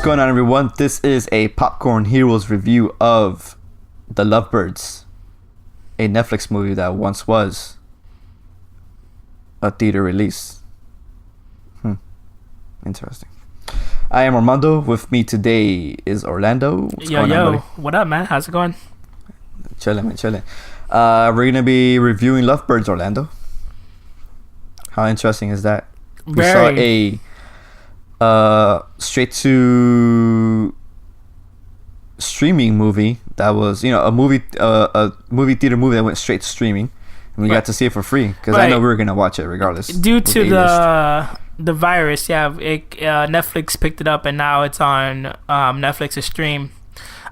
going on, everyone? This is a Popcorn Heroes review of The Lovebirds, a Netflix movie that once was a theater release. Interesting. I am Armando. With me today is Orlando. What's going on, buddy? What up, man? How's it going? Chilling, man, chilling. We're going to be reviewing Lovebirds, Orlando. How interesting is that? We saw a straight to streaming movie that was, a movie theater movie that went straight to streaming, and we got to see it for free because I know we were gonna watch it regardless. Due to the virus, Netflix picked it up and now it's on Netflix to stream.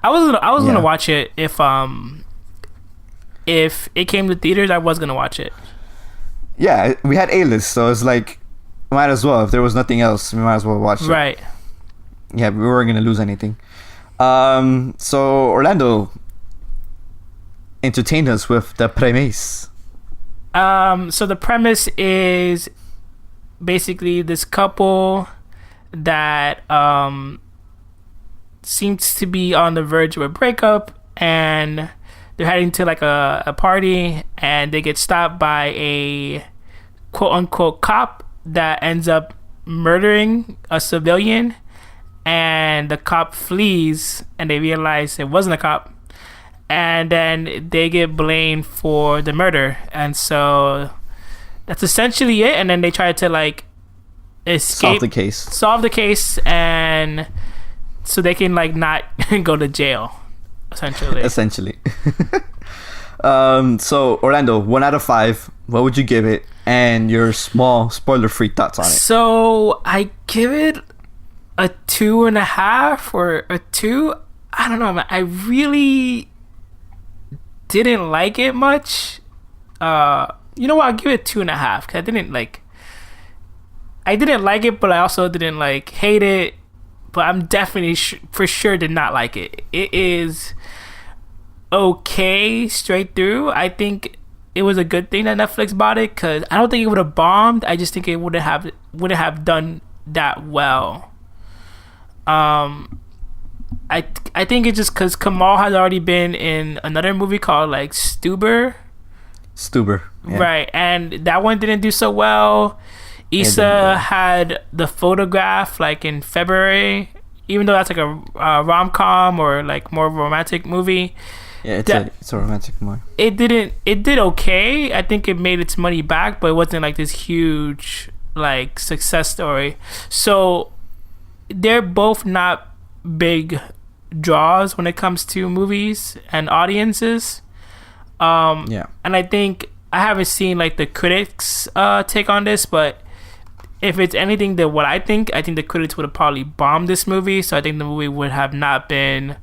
I was gonna watch it if it came to theaters. I was gonna watch it. Yeah, we had A-list, so it's like, might as well. If there was nothing else, we might as well watch it. Right. Yeah, we weren't gonna lose anything. So Orlando entertained us with the premise. So the premise is basically this couple that seems to be on the verge of a breakup, and they're heading to like a party, and they get stopped by a quote unquote cop that ends up murdering a civilian, and the cop flees and they realize it wasn't a cop, and then they get blamed for the murder, and so that's essentially it. And then they try to like escape, solve the case, and so they can like not go to jail essentially. So Orlando, 1 out of 5, what would you give it, and your small spoiler-free thoughts on it? So I give it a 2.5 or a 2. I don't know, man. I really didn't like it much. You know what? I'll give it 2.5 because I didn't like it, but I also didn't like hate it. But I'm definitely for sure did not like it. It is okay straight through. I think it was a good thing that Netflix bought it because I don't think it would have bombed. I just think it wouldn't have done that well. I think it's just because Kamal has already been in another movie called like Stuber, yeah. Right, and that one didn't do so well. Issa had The Photograph like in February, even though that's like a rom-com or like more romantic movie. Yeah, it's a romantic movie. It did okay. I think it made its money back, but it wasn't like this huge like success story. So they're both not big draws when it comes to movies and audiences. And I think I haven't seen like the critics take on this, but if it's anything that what I think the critics would have probably bombed this movie. So I think the movie would have not been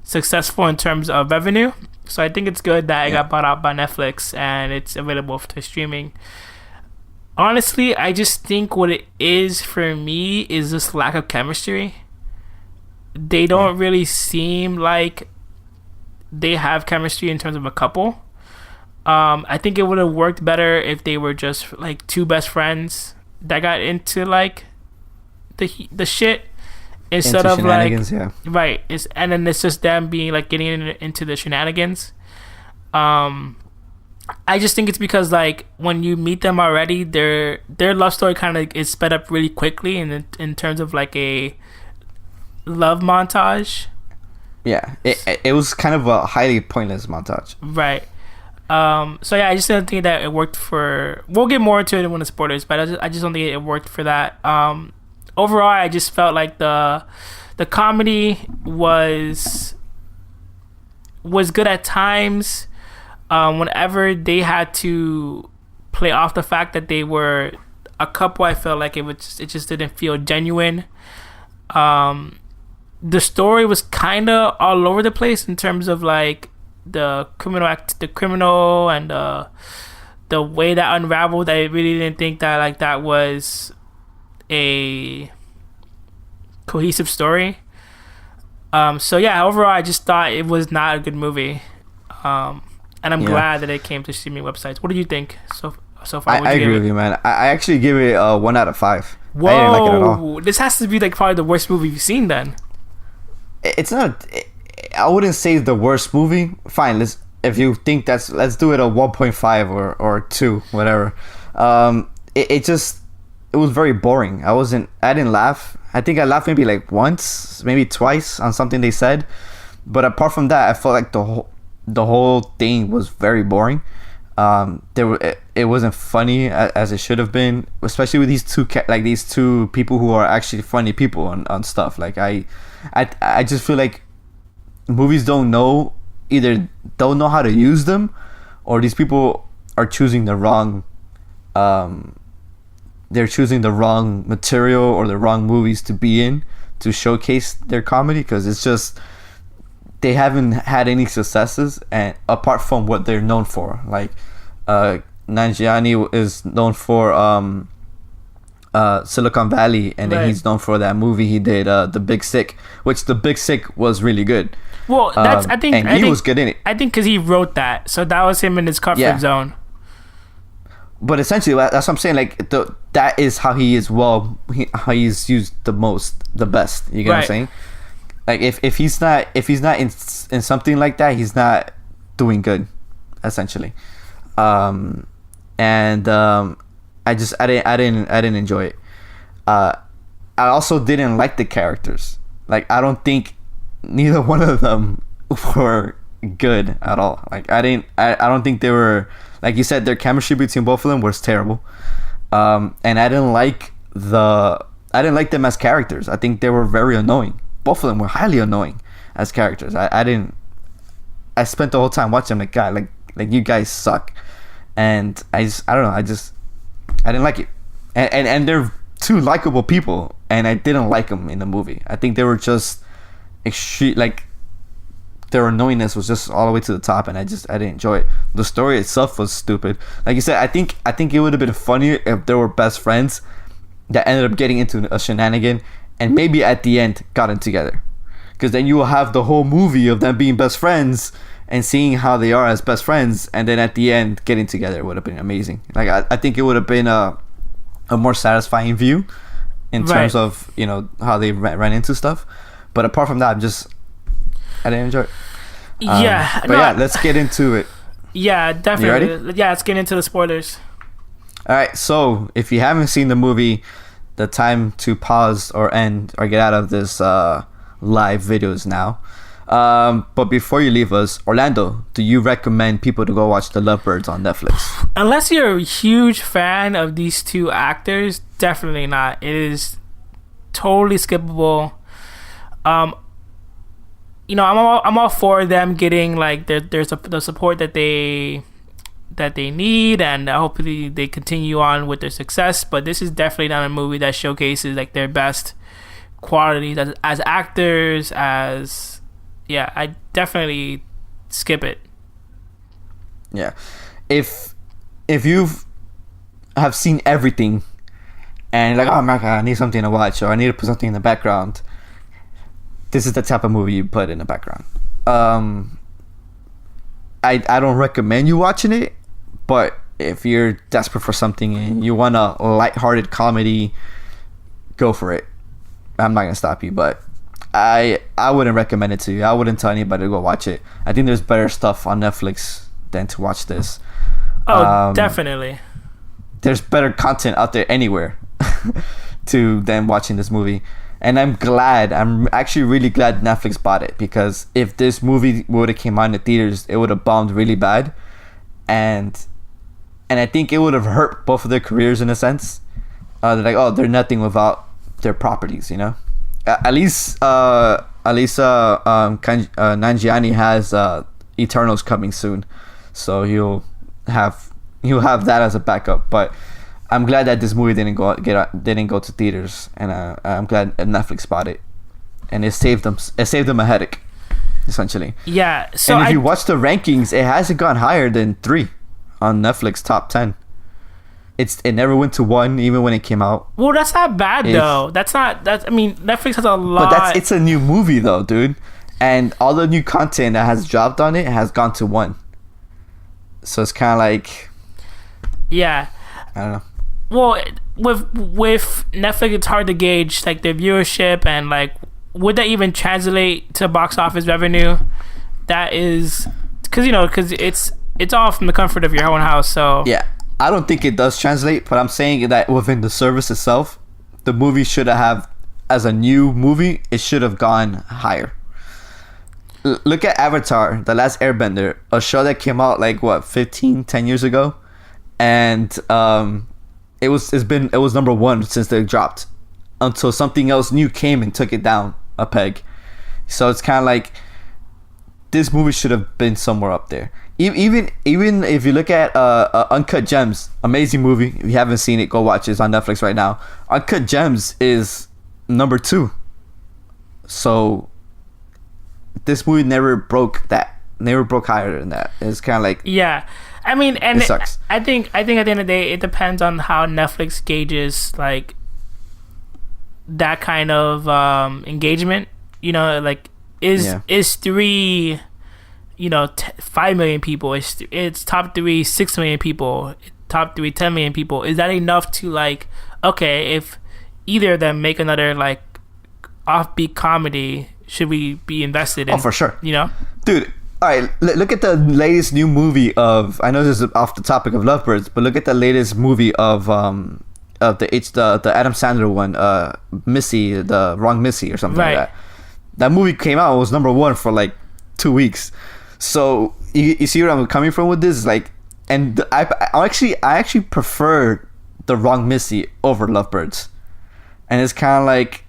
successful in terms of revenue. So I think it's good that it got bought out by Netflix and it's available for streaming. Honestly, I just think what it is for me is this lack of chemistry. They don't really seem like they have chemistry in terms of a couple. I think it would have worked better if they were just like two best friends that got into like the shit instead of like right. And then it's just them being like getting into the shenanigans. I just think it's because like when you meet them already, their love story kind of is sped up really quickly in terms of like a love montage. Yeah, it was kind of a highly pointless montage. Right. So yeah, I just don't think that it worked for. We'll get more into it when the spoilers, but I just don't think it worked for that. Overall, I just felt like the comedy was good at times. Whenever they had to play off the fact that they were a couple, I felt like it just didn't feel genuine. The story was kind of all over the place in terms of like the criminal and the way that unraveled. I really didn't think that like that was a cohesive story. So yeah, overall I just thought it was not a good movie. And I'm glad that it came to streaming websites. What do you think so far. I agree with you, man. I actually give it a 1 out of 5. Whoa, I didn't like it at all. This has to be like probably the worst movie you've seen then. It's not. I wouldn't say the worst movie. Fine, if you think let's do it a 1.5 or 2, whatever. It was very boring. I didn't laugh. I think I laughed maybe like once, maybe twice on something they said. But apart from that, I felt like the whole thing was very boring. It wasn't funny as it should have been, especially with these two people who are actually funny people on stuff. Like I just feel like movies either don't know how to use them, or these people are choosing the wrong they're choosing the wrong material or the wrong movies to be in to showcase their comedy, because it's just they haven't had any successes, and apart from what they're known for. Like Nanjiani is known for Silicon Valley, and then he's known for that movie he did, The Big Sick, which The Big Sick was really good. Well, I think he was good in it. I think because he wrote that, so that was him in his comfort zone. But essentially, that's what I'm saying. Like that is how he is. How he's used the best. You get what I'm saying? Like if he's not in something like that, he's not doing good, essentially. I didn't enjoy it. I also didn't like the characters. Like I don't think neither one of them were good at all. Like I don't think they were, like you said, their chemistry between both of them was terrible. And I didn't like them as characters. I think they were very annoying. Both of them were highly annoying as characters. I spent the whole time watching them like, God, like you guys suck. And I don't know, I didn't like it. And they're two likable people, and I didn't like them in the movie. I think they were just extreme, like their annoyingness was just all the way to the top, and I didn't enjoy it. The story itself was stupid. Like you said, I think it would have been funnier if they were best friends that ended up getting into a shenanigan, and maybe at the end gotten together, because then you will have the whole movie of them being best friends and seeing how they are as best friends, and then at the end getting together would have been amazing. Like I think it would have been a more satisfying view in terms of, you know, how they ran into stuff. But apart from that, I didn't enjoy it. Let's get into it. Yeah, definitely. You ready? Yeah, let's get into the spoilers. All right, so if you haven't seen the movie, the time to pause or end or get out of this live video is now. But before you leave us, Orlando, do you recommend people to go watch The Lovebirds on Netflix? Unless you're a huge fan of these two actors, definitely not. It is totally skippable. You know, I'm all for them getting like the support that they need, and hopefully they continue on with their success. But this is definitely not a movie that showcases like their best qualities as actors. I definitely skip it. Yeah, if you have seen everything and like, oh my God, I need something to watch, or I need to put something in the background, this is the type of movie you put in the background. I don't recommend you watching it, but if you're desperate for something and you want a lighthearted comedy, go for it. I'm not gonna stop you, but I wouldn't recommend it to you. I wouldn't tell anybody to go watch it. I think there's better stuff on Netflix than to watch this. Oh, definitely. There's better content out there anywhere than watching this movie. And I'm actually really glad Netflix bought it, because if this movie would have came out in the theaters, it would have bombed really bad. And I think it would have hurt both of their careers in a sense. They're like, oh, they're nothing without their properties, you know? At least Nanjiani has Eternals coming soon, so he'll have that as a backup. But I'm glad that this movie didn't go to theaters, and I'm glad Netflix bought it, and it saved them a headache, essentially. Yeah. So and if you watch the rankings, it hasn't gone higher than 3 on Netflix top 10. It never went to 1 even when it came out. Well, that's not bad though. I mean, Netflix has a lot. But it's a new movie though, dude, and all the new content that has dropped on it has gone to 1. So it's kind of like, Yeah. I don't know. Well, with Netflix, it's hard to gauge like their viewership and like would that even translate to box office revenue? That is because it's all from the comfort of your own house. So yeah, I don't think it does translate, but I'm saying that within the service itself, the movie should have, as a new movie, it should have gone higher. Look at Avatar, The Last Airbender, a show that came out like what 10 years ago, and it was number one since they dropped, until something else new came and took it down a peg. So it's kind of like this movie should have been somewhere up there. Even if you look at Uncut Gems, amazing movie. If you haven't seen it, go watch it. It's on Netflix right now. Uncut Gems is number 2. So this movie never broke higher than that. It's kind of like, yeah. I mean, and it sucks. I think at the end of the day, it depends on how Netflix gauges like that kind of engagement. Like is 3, 5 million people. It's top 3, 6 million people. Top 3, 10 million people. Is that enough to like? Okay, if either of them make another like offbeat comedy, should we be invested in? Oh, for sure. Dude. All right, look at the latest new movie of. I know this is off the topic of Lovebirds, but look at the latest movie of the Adam Sandler one, Missy, the Wrong Missy or something like that. That movie came out, it was number 1 for like 2 weeks. So you see where I'm coming from with this, like, and I actually prefer the Wrong Missy over Lovebirds, and it's kind of like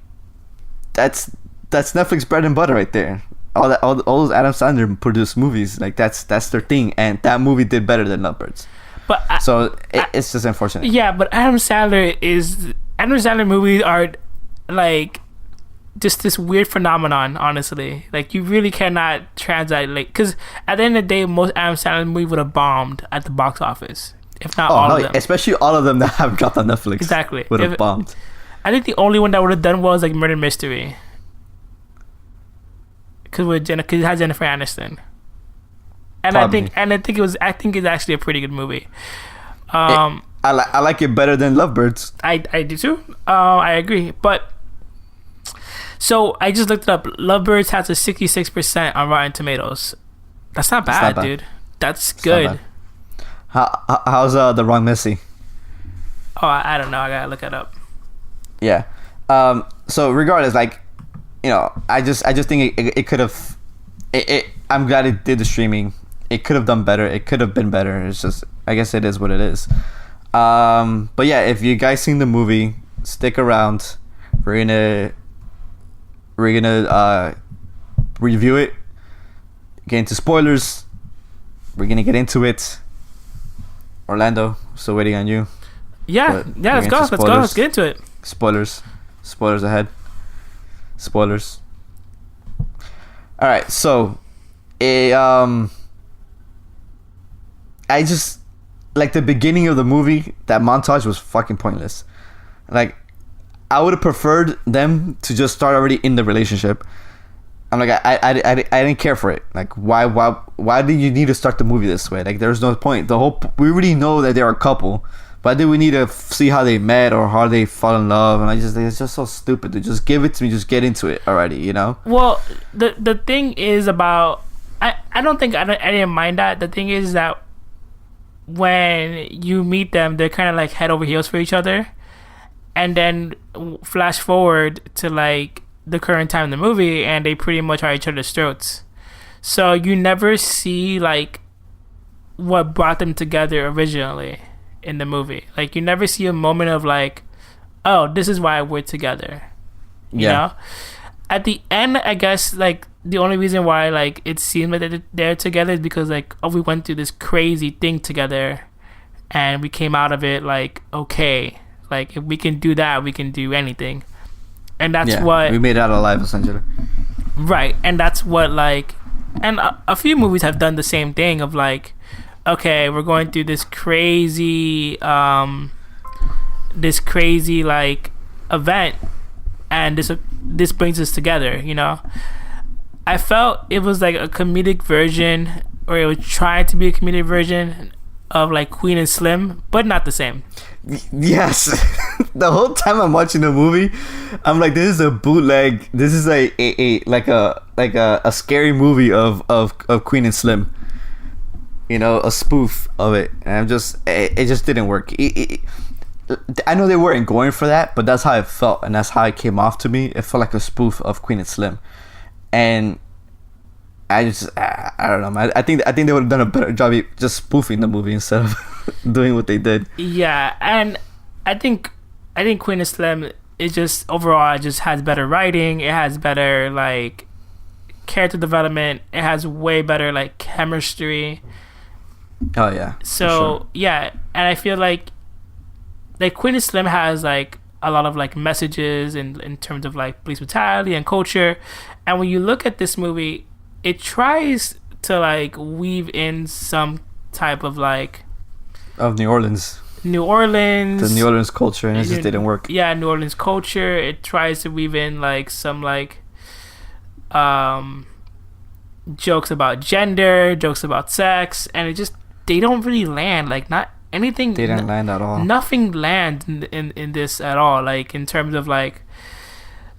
that's Netflix bread and butter right there. All those Adam Sandler produced movies, like that's their thing, and that movie did better than Lovebirds. But it's just unfortunate. Yeah, but Adam Sandler movies are like just this weird phenomenon. Honestly, like you really cannot translate, because at the end of the day, most Adam Sandler movies would have bombed at the box office, if not all of them. Especially all of them that have dropped on Netflix. Exactly, would have bombed. I think the only one that would have done well is like Murder Mystery. Because it has Jennifer Aniston, and Probably. I think it's actually a pretty good movie. I like it better than Lovebirds. I do too. I agree, but so I just looked it up. Lovebirds has a 66% on Rotten Tomatoes. That's not bad, dude. That's good. How's the Wrong Missy? Oh, I don't know. I gotta look it up. Yeah. So regardless, like. I just think it could have. I'm glad it did the streaming. It could have done better. It could have been better. It's just, I guess it is what it is. But yeah, if you guys seen the movie, stick around. We're gonna review it. Get into spoilers. We're gonna get into it. Orlando, still waiting on you. Yeah. Let's go. Let's get into it. Spoilers ahead. Spoilers. All right, so I just like the beginning of the movie. That montage was fucking pointless. Like, I would have preferred them to just start already in the relationship. I'm like, I didn't care for it. Like, why do you need to start the movie this way? Like, there's no point. We already know that they're a couple. But do we need to see how they met or how they fall in love? And I just think it's just so stupid to just give it to me, just get into it already, Well, the thing is about I didn't mind that. The thing is that when you meet them, they're kind of like head over heels for each other, and then flash forward to like the current time in the movie, and they pretty much are each other's throats. So you never see like what brought them together originally in the movie. Like, you never see a moment of like, oh, this is why we're together. You know? At the end, I guess like the only reason why like it seemed like they're together is because like, oh, we went through this crazy thing together and we came out of it like, okay, like if we can do that, we can do anything. And that's what we made it out alive, essentially. Right. And that's what like, and a few movies have done the same thing of like, okay, we're going through this crazy like event, and this brings us together. I felt it was like a comedic version, or it was trying to be a comedic version of like Queen and Slim, but not the same. Yes. The whole time I'm watching the movie, I'm like, this is a bootleg. This is a scary movie of Queen and Slim. You know, a spoof of it, and it just didn't work. I know they weren't going for that, but that's how it felt, and that's how it came off to me. It felt like a spoof of Queen and Slim, and I don't know, man. I think they would have done a better job just spoofing the movie instead of doing what they did. Yeah, and I think Queen and Slim is just overall, it just has better writing. It has better like character development. It has way better like chemistry. Oh yeah. So sure. yeah, and I feel like Queen and Slim has like a lot of like messages in terms of like police brutality and culture, and when you look at this movie, it tries to like weave in some type of like of New Orleans, the New Orleans culture, and it just didn't work. Yeah, New Orleans culture. It tries to weave in like some like jokes about gender, jokes about sex, and it just, they don't really land. Like not anything. They didn't land at all. Nothing lands in this at all. Like in terms of like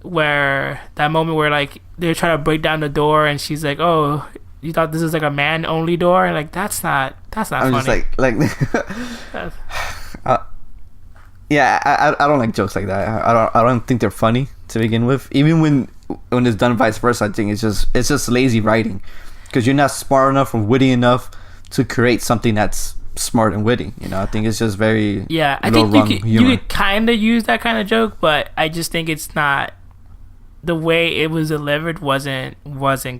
where that moment where like they're trying to break down the door and she's like, "Oh, you thought this is like a man only door?" And like that's not I'm funny. just like yeah, I don't like jokes like that. I don't think they're funny to begin with. Even when it's done vice versa, I think it's just lazy writing, because you're not smart enough or witty enough to create something that's smart and witty. You know, I think it's just very I think you could kind of use that kind of joke, but I just think it's not, the way it was delivered wasn't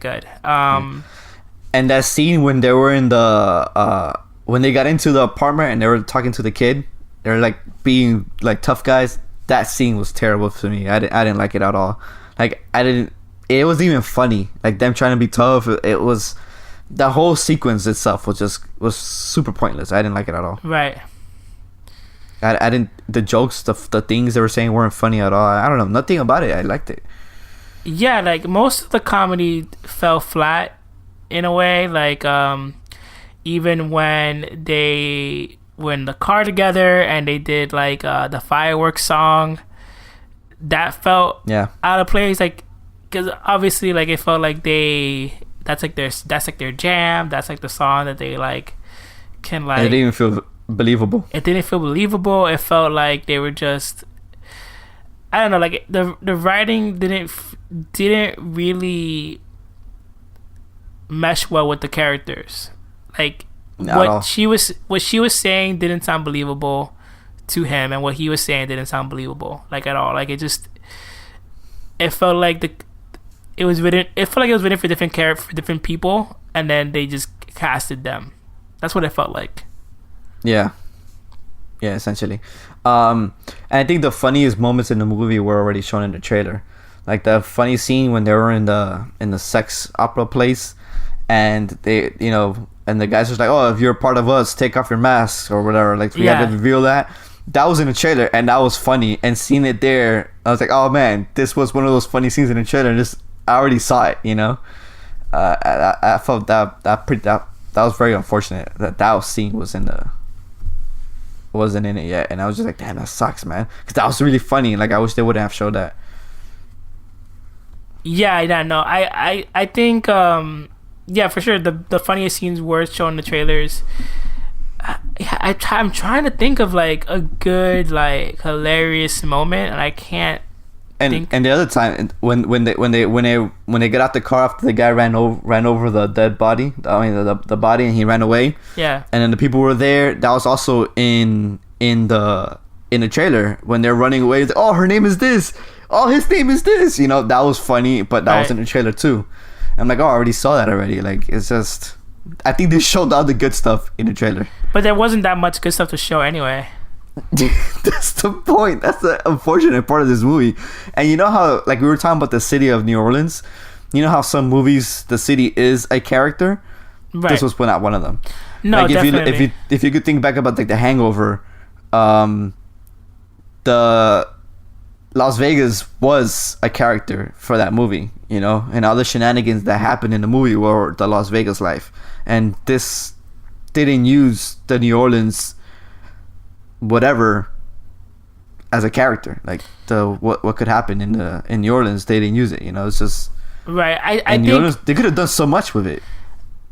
good. And that scene when they were in the when they got into the apartment and they were talking to the kid, they're like being like tough guys. That scene was terrible to me. I didn't like it at all. Like it wasn't even funny. Like them trying to be tough. It was, the whole sequence itself was super pointless. I didn't like it at all. Right. I didn't, the jokes, the things they were saying weren't funny at all. I don't know, nothing about it. I liked it. Yeah, like most of the comedy fell flat in a way. Like even when they were in the car together and they did like the fireworks song, that felt out of place. Like, because obviously like it felt like that's like their jam. That's like the song that they like can like. It didn't even feel believable. It didn't feel believable. It felt like they were just, I don't know, like the writing didn't really mesh well with the characters. Like what she was saying didn't sound believable to him, and what he was saying didn't sound believable like at all. Like it felt like it was written for different people, and then they just casted them. That's what it felt like. Yeah, essentially. And I think the funniest moments in the movie were already shown in the trailer. Like the funny scene when they were in the sex opera place, and they, you know, and the guys was like, "Oh, if you're a part of us, take off your mask," or whatever. Like we had to reveal that. That was in the trailer, and that was funny. And seeing it there, I was like, "Oh man, this was one of those funny scenes in the trailer." And I already saw it, you know. I felt that was very unfortunate that scene wasn't in it yet, and I was just like, "Damn, that sucks, man," because that was really funny. Like I wish they would have showed that. Yeah, no, I think for sure the funniest scenes were shown in the trailers. I'm trying to think of like a good like hilarious moment, and I can't. And the other time when they get out the car after the guy ran over the dead body, the body, and he ran away. Yeah. And then the people were there. That was also in the trailer when they're running away. It's like, "Oh, her name is this. Oh, his name is this." You know, that was funny, but that was in the trailer too. I'm like, "Oh, I already saw that already." Like, it's just, I think they showed all the good stuff in the trailer. But there wasn't that much good stuff to show anyway. That's the point. That's the unfortunate part of this movie. And you know how, like, we were talking about the city of New Orleans. You know how some movies the city is a character. Right. This was not one of them. No, like, definitely. If you could think back about like The Hangover, the Las Vegas was a character for that movie, you know, and all the shenanigans that happened in the movie were the Las Vegas life. And this they didn't use the New Orleans whatever as a character. Like what could happen in New Orleans, they didn't use it. You know, it's just right. I think New Orleans, they could have done so much with it.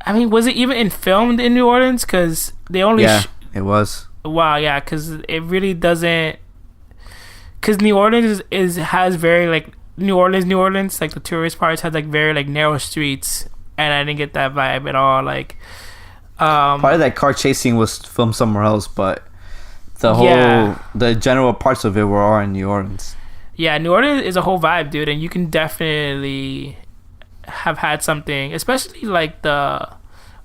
I mean, was it even filmed in New Orleans? Because they only it was. Wow, yeah, because it really doesn't. Because New Orleans has very like New Orleans, like the tourist parts has like very like narrow streets, and I didn't get that vibe at all. Like, part of that car chasing was filmed somewhere else, but the general parts of it were all in New Orleans. Yeah, New Orleans is a whole vibe, dude, and you can definitely have had something, especially like the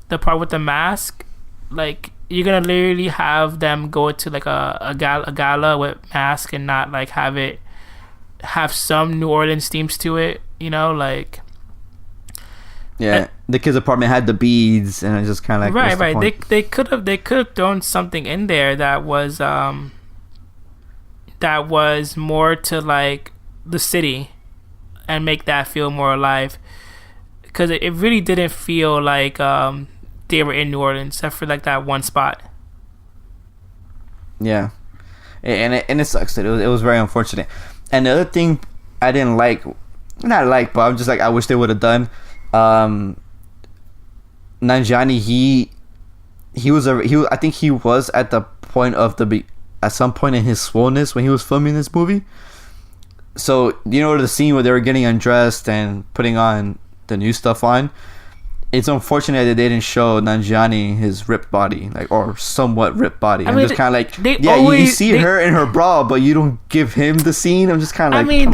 part with the mask. Like, you're gonna literally have them go to like a gala with mask and not like have some New Orleans themes to it, you know, like. Yeah, the kid's apartment had the beads, and it's just kind of like right. They could have thrown something in there that was more to like the city, and make that feel more alive, because it really didn't feel like they were in New Orleans except for like that one spot. Yeah, and it sucks. It was very unfortunate. And the other thing I didn't like, but I'm just like, I wish they would have done. Nanjiani, I think he was at the point of at some point in his swollenness when he was filming this movie. So you know the scene where they were getting undressed and putting on the new stuff on. It's unfortunate that they didn't show Nanjiani his ripped body, like, or somewhat ripped body. I'm just kind of like, you see her in her bra, but you don't give him the scene. I'm just kind of like,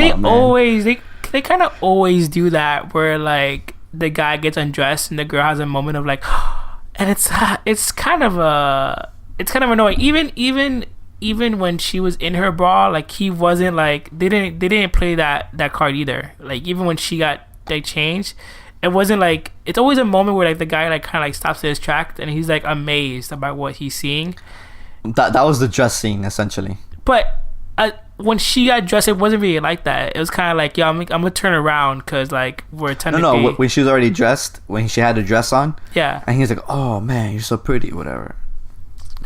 they kind of always do that, where like the guy gets undressed and the girl has a moment of like, and it's kind of annoying. Even when she was in her bra, like, he wasn't like, they didn't play that card either. Like, even when she got like changed, it wasn't like, it's always a moment where like the guy like kind of like stops in his tracks and he's like amazed about what he's seeing. That was the dress scene essentially. But when she got dressed, it wasn't really like that. It was kind of like, yo, I'm gonna turn around because like we're technically. No, when she was already dressed, when she had the dress on. Yeah. And he's like, oh man, you're so pretty, whatever.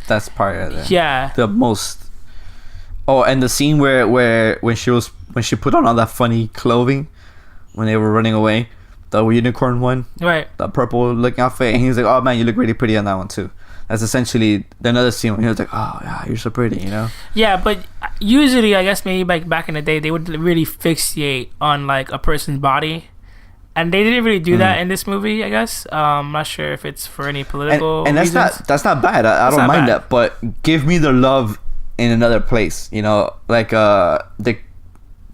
That's part of it. Yeah. The most. Oh, and the scene where when she put on all that funny clothing when they were running away, the unicorn one, right? The purple looking outfit, and he was like, "Oh man, you look really pretty on that one too." That's essentially another scene when he was like, "Oh yeah, you're so pretty," you know? Yeah, but usually, I guess maybe like back in the day, they would really fixate on like a person's body, and they didn't really do that in this movie. I guess I'm not sure if it's for any political and that's reasons. that's not bad. I don't mind that, but give me the love in another place, you know, like the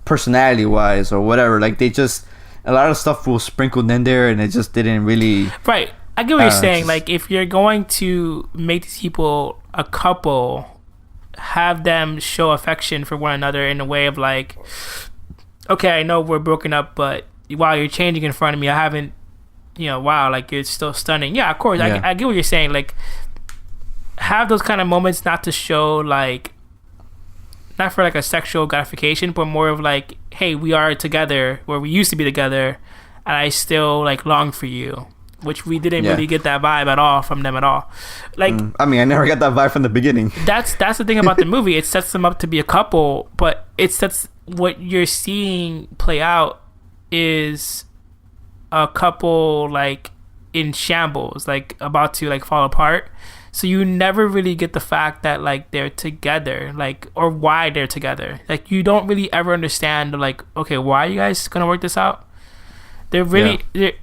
personality wise or whatever. Like, they just, a lot of stuff was sprinkled in there, and it just didn't really. Right, I get what you're saying. Like, if you're going to make these people a couple, have them show affection for one another in a way of like, okay, I know we're broken up, but wow, you're changing in front of me. I haven't, you know, wow, like, you're still stunning. Yeah, of course, yeah. I get what you're saying. Like, have those kind of moments, not to show like, not for like a sexual gratification, but more of like, hey, we are together, where we used to be together, and I still like long for you, which we didn't really get that vibe at all from them at all. Like, I mean, I never got that vibe from the beginning. That's the thing about the movie. It sets them up to be a couple, but it sets, what you're seeing play out is a couple like in shambles, like about to like fall apart. So you never really get the fact that like they're together, like, or why they're together. Like, you don't really ever understand like, okay, why are you guys gonna work this out? There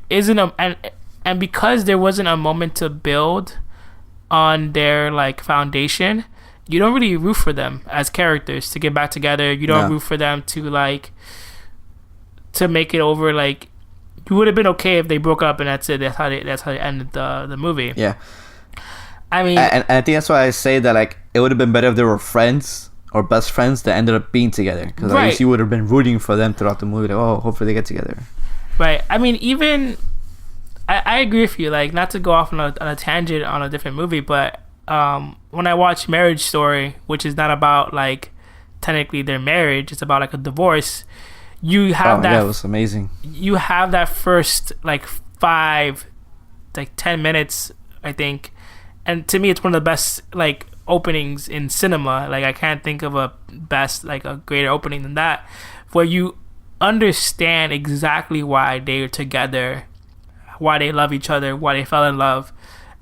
isn't and because there wasn't a moment to build on their like foundation, you don't really root for them as characters to get back together. You don't root for them to like, to make it over. Like, you would have been okay if they broke up and that's it. That's how they ended the movie. Yeah. I mean, and I think that's why I say that like, it would have been better if they were friends or best friends that ended up being together, because at least you would have been rooting for them throughout the movie. Like, oh, hopefully they get together. Right. I mean, even I agree with you. Like, not to go off on a tangent on a different movie, but when I watch Marriage Story, which is not about like technically their marriage, it's about like a divorce. You have that. Yeah, it was amazing. You have that first like 5, like 10 minutes, I think. and to me, it's one of the best like openings in cinema. Like I can't think of a best like a greater opening than that, where you understand exactly why they're together, why they love each other, why they fell in love,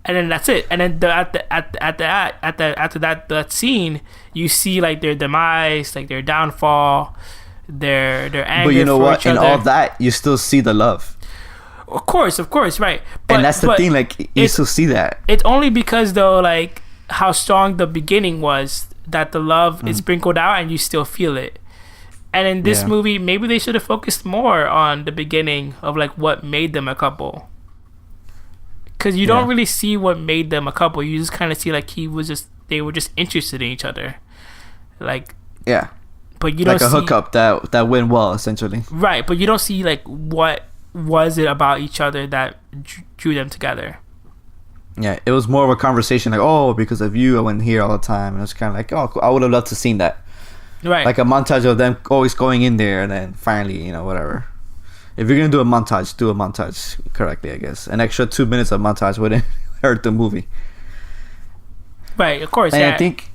and then that's it. And then after that scene, you see like their demise, like their downfall, their anger. But you know for what? each In other. all that, you still see the love. Of course, right. And that's the thing. Like you still see that. It's only because though, like how strong the beginning was, that the love is sprinkled out, and you still feel it. And in this movie, maybe they should have focused more on the beginning of like what made them a couple. Because you don't really see what made them a couple. You just kind of see like they were just interested in each other. Like but you don't like a see, hookup that went well essentially. Right, but you don't see like what was it about each other that drew them together. Yeah, it was more of a conversation like, oh, because of you I went here all the time, and it was kind of like, oh, cool. I would have loved to seen that. Right, like a montage of them always going in there, and then finally, you know, whatever. If you're gonna do a montage, do a montage correctly, I guess. An extra 2 minutes of montage wouldn't hurt the movie. Right, of course. And I think,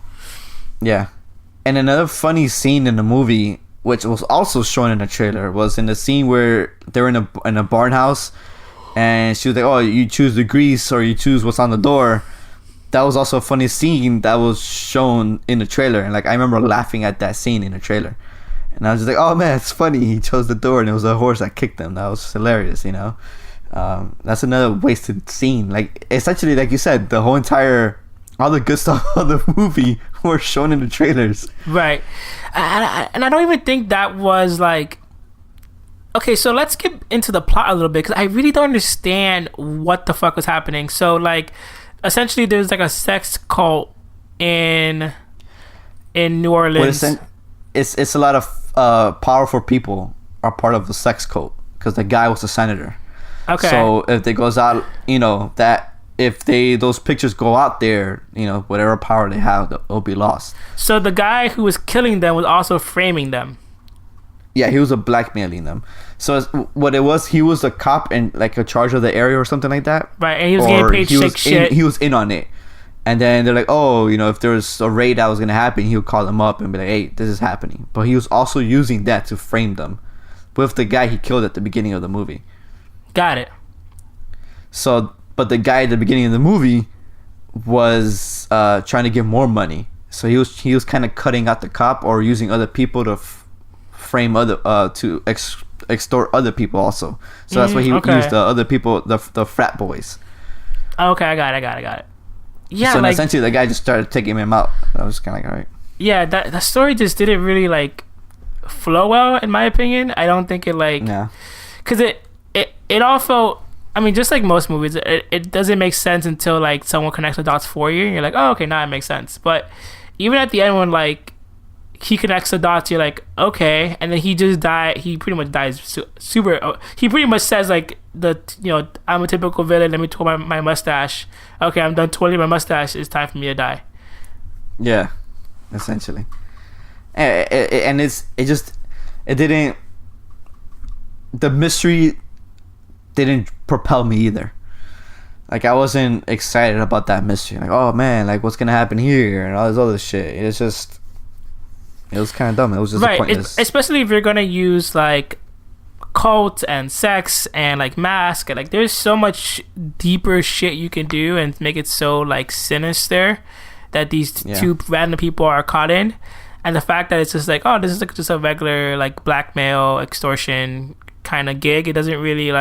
and another funny scene in the movie, which was also shown in the trailer, was in the scene where they're in a barn house, and she was like, "Oh, you choose the grease or you choose what's on the door." That was also a funny scene that was shown in the trailer, and like I remember laughing at that scene in the trailer, and I was just like, "Oh man, it's funny. He chose the door, and it was a horse that kicked him." That was hilarious, you know. That's another wasted scene. Like essentially, like you said, all the good stuff of the movie were shown in the trailers. Right. And I don't even think that was like... Okay, so let's get into the plot a little bit, because I really don't understand what the fuck was happening. So, like, essentially there's like a sex cult in New Orleans. Well, it's a lot of powerful people are part of the sex cult, because the guy was a senator. Okay. So if it goes out, you know, that if those pictures go out there, you know, whatever power they have, they'll be lost. So the guy who was killing them was also framing them. Yeah, he was blackmailing them. So what it was, he was a cop and like a charge of the area or something like that. Right, and he was getting paid sick shit. He was in on it. And then they're like, oh, you know, if there's a raid that was going to happen, he would call them up and be like, hey, this is happening. But he was also using that to frame them with the guy he killed at the beginning of the movie. Got it. So, but the guy at the beginning of the movie was trying to get more money. So he was kind of cutting out the cop or using other people to frame other to extort other people also. So that's why he used the other people, the frat boys. Okay, I got it. Yeah. So like, essentially, the guy just started taking him out. I was kind of like, all right. Yeah, that story just didn't really like flow well, in my opinion. I don't think it like, because it all felt. I mean, just like most movies, it doesn't make sense until like someone connects the dots for you, and you're like, oh, okay, now it makes sense. But even at the end, when like he connects the dots, you're like, okay, and then he just died. He pretty much dies super. He pretty much says like I'm a typical villain. Let me twirl my mustache. Okay, I'm done twirling my mustache. It's time for me to die. Yeah, essentially, and it didn't. The mystery didn't propel me either. Like I wasn't excited about that mystery. Like, oh man, like what's gonna happen here and all this other shit. It was kind of dumb. It was just pointless. Especially if you're gonna use like cult and sex and like mask, and like there's so much deeper shit you can do and make it so like sinister that these two random people are caught in. And the fact that it's just like, oh, this is like just a regular like blackmail extortion kind of gig, it doesn't really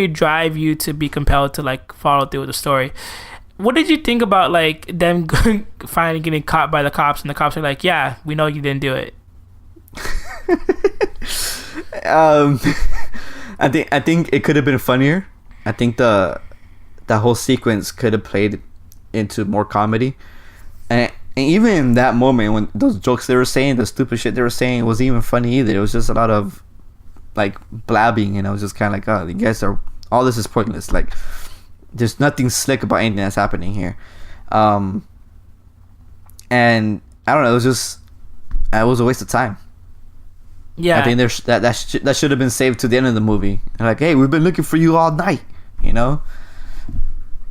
drive you to be compelled to like follow through with the story. What did you think about like them finally getting caught by the cops, and the cops are like, yeah, we know you didn't do it? I think it could have been funnier. I think the whole sequence could have played into more comedy, and even in that moment when those jokes they were saying, the stupid shit they were saying, it wasn't even funny either. It was just a lot of like blabbing, and I was just kind of like, oh, you guys are, all this is pointless. Like there's nothing slick about anything that's happening here. And I don't know, it was a waste of time. Yeah, I think that should have been saved to the end of the movie. And like, hey, we've been looking for you all night, you know.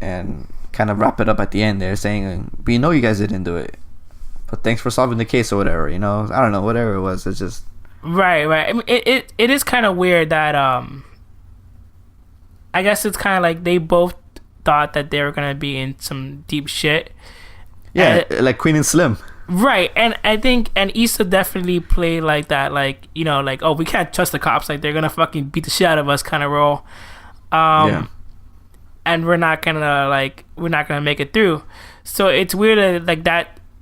and kind of wrap it up at the end there, saying, "We know you guys didn't do it, but thanks for solving the case or whatever." You know, I don't know, whatever it was. It's just right. I mean, it is kind of weird that I guess it's kind of like they both thought that they were gonna be in some deep shit. Yeah, like Queen and Slim. Right, and I think Issa definitely played like that, like, you know, like, oh, we can't trust the cops, like they're gonna fucking beat the shit out of us kind of role. And we're not gonna make it through. So it's weird that like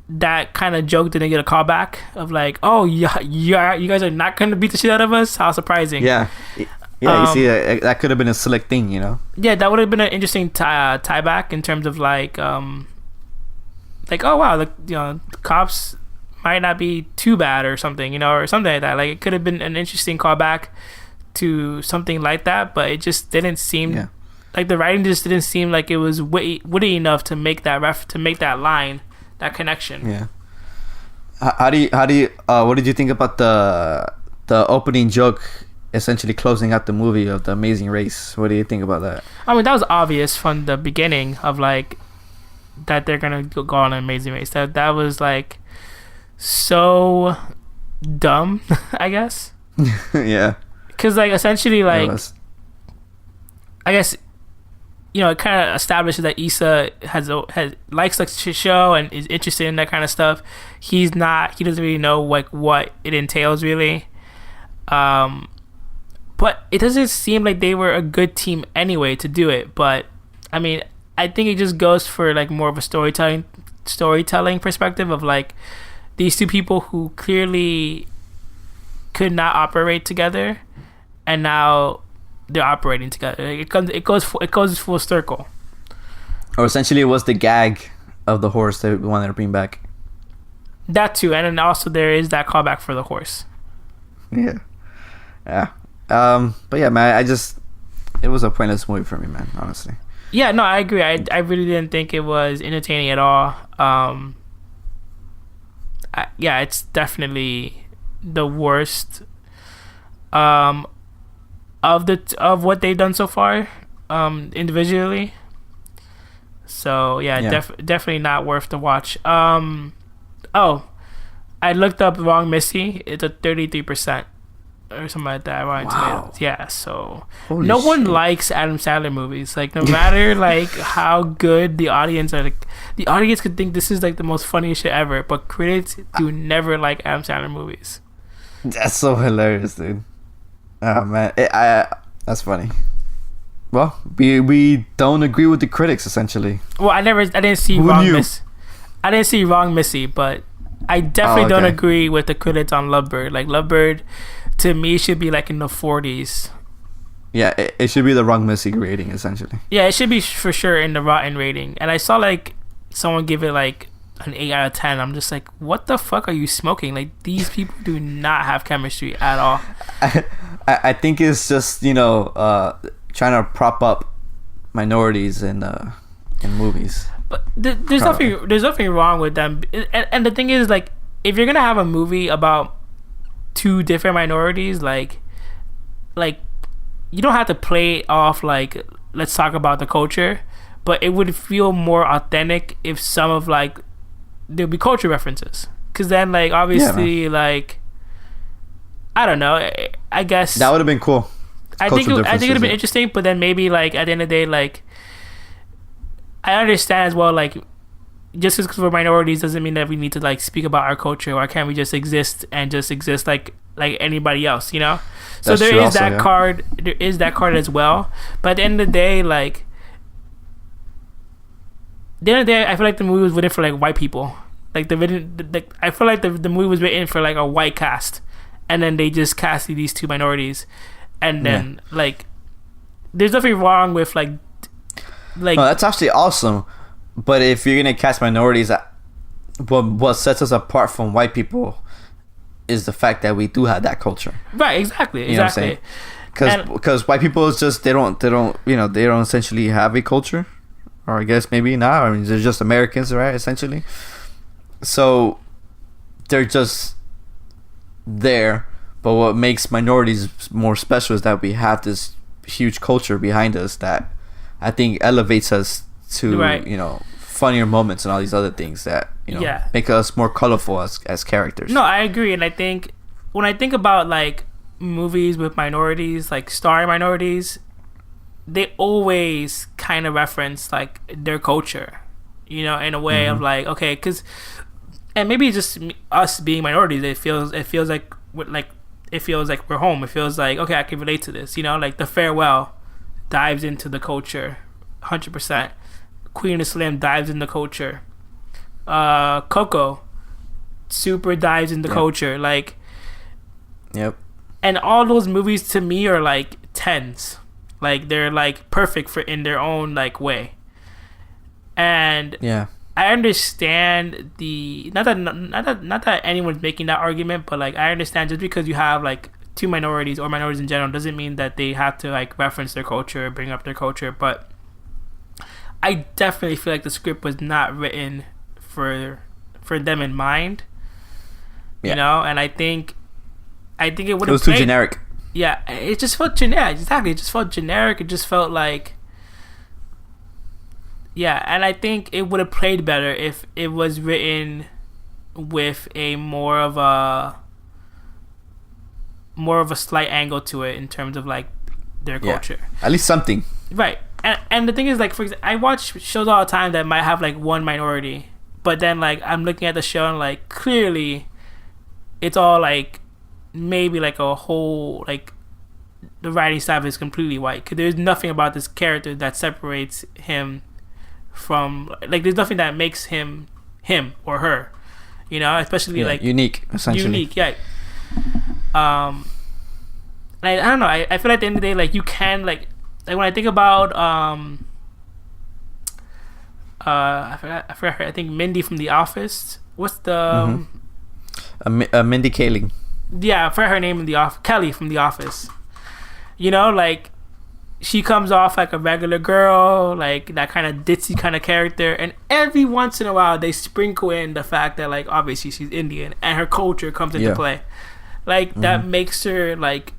that kind of joke didn't get a call back of like, oh yeah, you guys are not gonna beat the shit out of us. How surprising. Yeah, you see that could have been a slick thing, you know. Yeah, that would have been an interesting tie back in terms of like oh wow, the cops might not be too bad or something, you know, or something like that. Like it could have been an interesting callback to something like that, but it just didn't seem like the writing just didn't seem like it was witty enough to make that line, that connection. Yeah. How do you what did you think about the opening joke, essentially closing out the movie of The Amazing Race? What do you think about that? I mean, that was obvious from the beginning of like that they're gonna go on an Amazing Race. That was like so dumb, I guess. Yeah. Because like essentially like I guess, you know, it kind of establishes that Issa has likes the show and is interested in that kind of stuff. He doesn't really know like what it entails really. But it doesn't seem like they were a good team anyway to do it. But I mean, I think it just goes for like more of a storytelling perspective of like these two people who clearly could not operate together, and now they're operating together. It goes full circle. Or essentially, it was the gag of the horse that we wanted to bring back. That too, and then also there is that callback for the horse. Yeah. But yeah, man, it was a pointless movie for me, man. Honestly. Yeah, no, I agree. I really didn't think it was entertaining at all. It's definitely the worst of what they've done so far, individually. So definitely not worth the watch. I looked up Wrong Missy. It's a 33%. Or something like that. Wow. Yeah, so Holy no one shit. likes Adam Sandler movies. Like no matter like how good the audience are, like the audience could think this is like the most funniest shit ever, but critics do never like Adam Sandler movies. That's so hilarious, dude. Oh man, that's funny. Well, we don't agree with the critics essentially. Well, I didn't see Wrong Missy, but I definitely don't agree with the critics on Lovebird. Like Lovebird, to me, should be like in the 40s. Yeah, it should be the Wrong Missy rating, essentially. Yeah, it should be for sure in the rotten rating. And I saw like someone give it like an 8 out of 10. I'm just like, what the fuck are you smoking? Like these people do not have chemistry at all. I think it's just, you know, trying to prop up minorities in movies. But there's nothing wrong with them. And the thing is, like, if you're gonna have a movie about two different minorities, like you don't have to play it off like let's talk about the culture, but it would feel more authentic if some of like there'd be culture references, because then like obviously like I don't know, I guess that would have been cool. I think it would have been interesting, but then maybe like at the end of the day, like I understand as well, like just because we're minorities doesn't mean that we need to like speak about our culture. Why can't we just exist like anybody else, you know? So there is that card. There is that card as well. But at the end of the day, like I feel like the movie was written for like white people. Like I feel like the movie was written for like a white cast, and then they just casted these two minorities, and then like there's nothing wrong with like no, that's actually awesome. But if you're gonna cast minorities, what sets us apart from white people is the fact that we do have that culture. Right, exactly. You know what I'm saying? Because white people is just they don't essentially have a culture, or I guess maybe not. I mean, they're just Americans, right? Essentially, so they're just there. But what makes minorities more special is that we have this huge culture behind us that I think elevates us to funnier moments and all these other things that make us more colorful as characters. No, I agree, and I think when I think about like movies with minorities, like starring minorities, they always kind of reference like their culture, in a way of like, okay, because, and maybe it's just us being minorities, it feels like we're home. It feels like, okay, I can relate to this. Like The Farewell dives into the culture 100%. Queen of Slim dives into culture. Coco super dives into culture. Like, yep. And all those movies to me are like 10s. Like, they're like perfect for in their own like way. And I understand not that anyone's making that argument, but like I understand just because you have like two minorities or minorities in general doesn't mean that they have to like reference their culture, bring up their culture. But I definitely feel like the script was not written for them in mind. And I think it would have. It was too generic. Yeah, it just felt generic. Exactly, it just felt generic. It just felt like. Yeah, and I think it would have played better if it was written with a more of a slight angle to it in terms of like their culture. At least something. Right. And the thing is, like, for example, I watch shows all the time that might have like one minority, but then like I'm looking at the show and like clearly it's all like maybe like a whole like the writing staff is completely white, because there's nothing about this character that separates him from, like, there's nothing that makes him or her, especially like unique, essentially. Yeah. I don't know, I feel like at the end of the day, like, you can like when I think about I forgot her, I think Mindy from The Office. What's the Mindy Kaling. Yeah, I forgot her name in The Office. Kelly from The Office. Like, she comes off like a regular girl, like that kind of ditzy kind of character, and every once in a while they sprinkle in the fact that like obviously she's Indian and her culture comes into play. Like that makes her like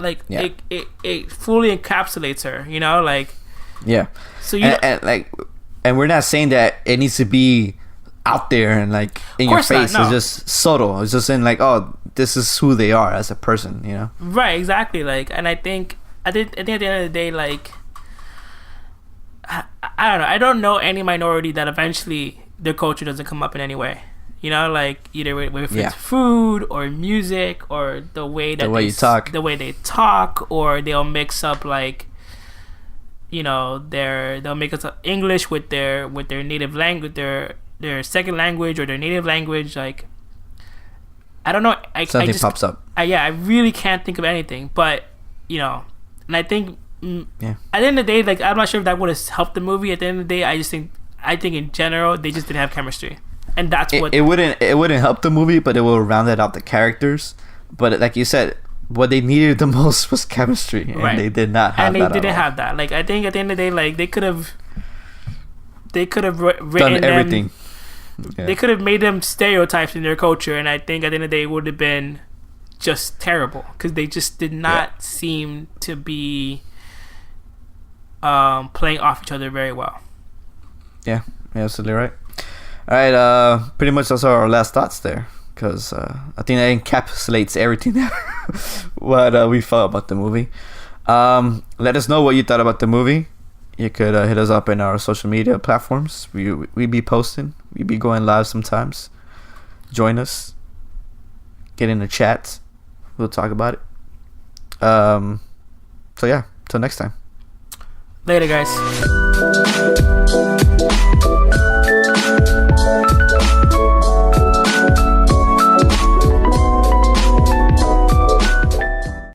it fully encapsulates her, like. Yeah. So and we're not saying that it needs to be out there and like in your face. It's just subtle. It's just in like, oh, this is who they are as a person, Right, exactly. Like, and I think at the end of the day, like, I don't know. I don't know any minority that eventually their culture doesn't come up in any way. Like either with it's food or music or the way that the way they talk, or they'll mix up like, they'll make us English with their native language, their second language or their native language. Like, I don't know. Something pops up. I really can't think of anything, but and I think at the end of the day, like, I'm not sure if that would have helped the movie. At the end of the day, I think in general they just didn't have chemistry, and that's what it wouldn't help the movie, but it will round it out the characters. But like you said, what they needed the most was chemistry, and they did not have that. And they didn't have that. Like, I think at the end of the day, like, they could have written done everything. They could have made them stereotypes in their culture, and I think at the end of the day it would have been just terrible, because they just did not seem to be playing off each other very well. Yeah, you're absolutely right. All right, pretty much those are our last thoughts there, because I think that encapsulates everything that what we felt about the movie. Let us know what you thought about the movie. You could hit us up in our social media platforms. We be posting. We be going live sometimes. Join us. Get in the chat. We'll talk about it. So yeah, till next time. Later, guys.